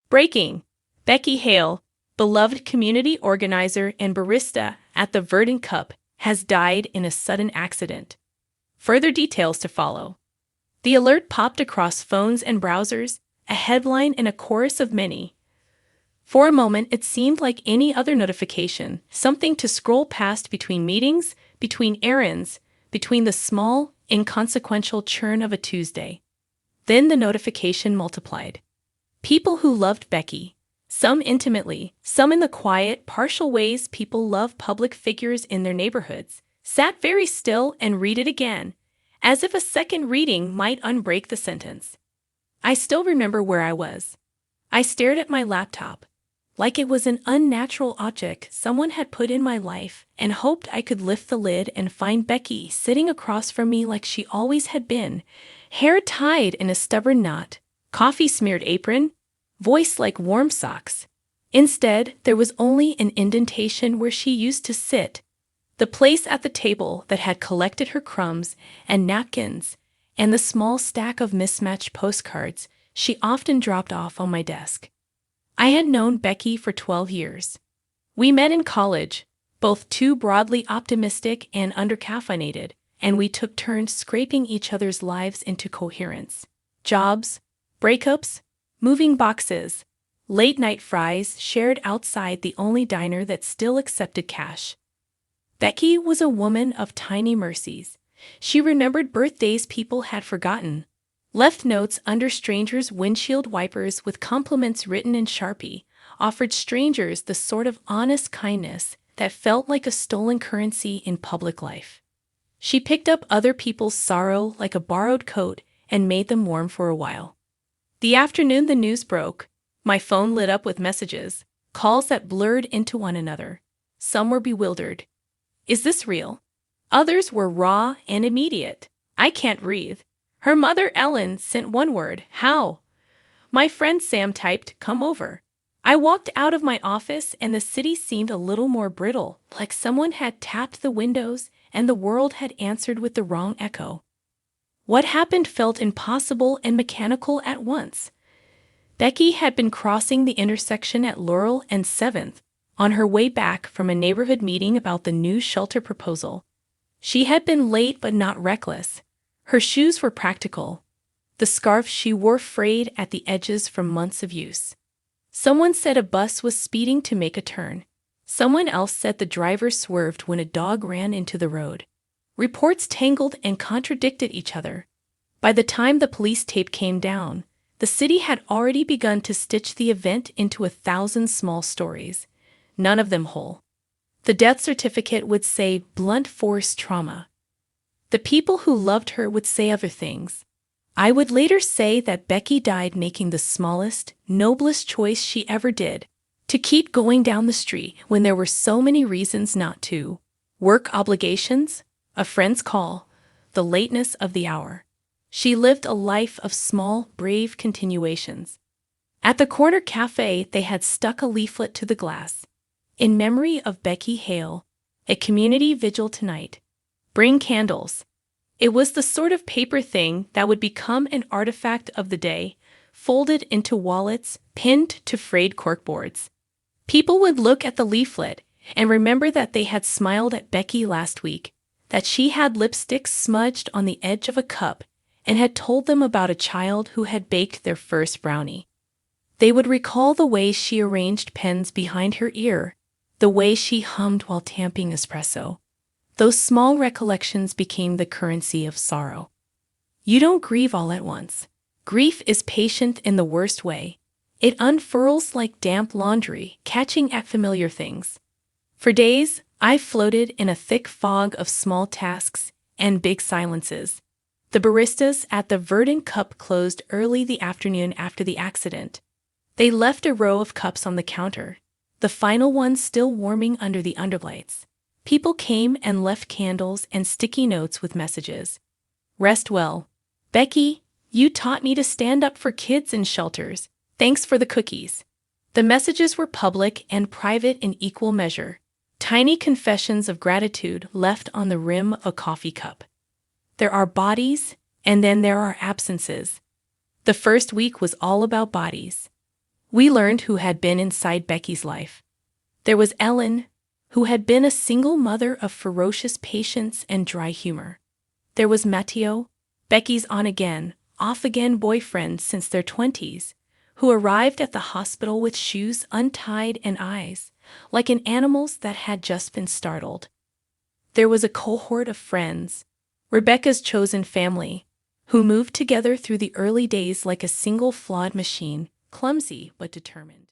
Breaking. Becky Hale, beloved community organizer and barista at the Verdant Cup, has died in a sudden accident. Further details to follow. The alert popped across phones and browsers, a headline and a chorus of many. For a moment, it seemed like any other notification, something to scroll past between meetings, between errands, between the small, inconsequential churn of a Tuesday. Then the notification multiplied. People who loved Becky, some intimately, some in the quiet, partial ways people love public figures in their neighborhoods, sat very still and read it again, as if a second reading might unbreak the sentence. I still remember where I was. I stared at my laptop, like it was an unnatural object someone had put in my life, and hoped I could lift the lid and find Becky sitting across from me like she always had been, hair tied in a stubborn knot, coffee-smeared apron, voice like warm socks. Instead, there was only an indentation where she used to sit, the place at the table that had collected her crumbs and napkins, and the small stack of mismatched postcards she often dropped off on my desk. I had known Becky for 12 years. We met in college, both too broadly optimistic and undercaffeinated, and we took turns scraping each other's lives into coherence. Jobs, breakups, moving boxes, late-night fries shared outside the only diner that still accepted cash. Becky was a woman of tiny mercies. She remembered birthdays people had forgotten, left notes under strangers' windshield wipers with compliments written in Sharpie, offered strangers the sort of honest kindness that felt like a stolen currency in public life. She picked up other people's sorrow like a borrowed coat and made them warm for a while. The afternoon the news broke, my phone lit up with messages, calls that blurred into one another. Some were bewildered. Is this real? Others were raw and immediate. I can't breathe. Her mother Ellen sent one word, how? My friend Sam typed, come over. I walked out of my office and the city seemed a little more brittle, like someone had tapped the windows and the world had answered with the wrong echo. What happened felt impossible and mechanical at once. Becky had been crossing the intersection at Laurel and 7th, on her way back from a neighborhood meeting about the new shelter proposal. She had been late but not reckless. Her shoes were practical, the scarf she wore frayed at the edges from months of use. Someone said a bus was speeding to make a turn. Someone else said the driver swerved when a dog ran into the road. Reports tangled and contradicted each other. By the time the police tape came down, the city had already begun to stitch the event into 1,000 small stories, none of them whole. The death certificate would say blunt force trauma. The people who loved her would say other things. I would later say that Becky died making the smallest, noblest choice she ever did, to keep going down the street when there were so many reasons not to. Work obligations, a friend's call, the lateness of the hour. She lived a life of small, brave continuations. At the corner cafe, they had stuck a leaflet to the glass. In memory of Becky Hale, a community vigil tonight. Bring candles. It was the sort of paper thing that would become an artifact of the day, folded into wallets, pinned to frayed corkboards. People would look at the leaflet and remember that they had smiled at Becky last week, that she had lipstick smudged on the edge of a cup and had told them about a child who had baked their first brownie. They would recall the way she arranged pens behind her ear, the way she hummed while tamping espresso. Those small recollections became the currency of sorrow. You don't grieve all at once. Grief is patient in the worst way. It unfurls like damp laundry, catching at familiar things. For days, I floated in a thick fog of small tasks and big silences. The baristas at the Verdant Cup closed early the afternoon after the accident. They left a row of cups on the counter, the final one still warming under the underlights. People came and left candles and sticky notes with messages. Rest well. Becky, you taught me to stand up for kids in shelters. Thanks for the cookies. The messages were public and private in equal measure. Tiny confessions of gratitude left on the rim of a coffee cup. There are bodies, and then there are absences. The first week was all about bodies. We learned who had been inside Becky's life. There was Ellen, who had been a single mother of ferocious patience and dry humor. There was Matteo, Becky's on-again, off-again boyfriend since their 20s, who arrived at the hospital with shoes untied and eyes like an animal's that had just been startled. There was a cohort of friends, Rebecca's chosen family, who moved together through the early days like a single flawed machine, clumsy but determined.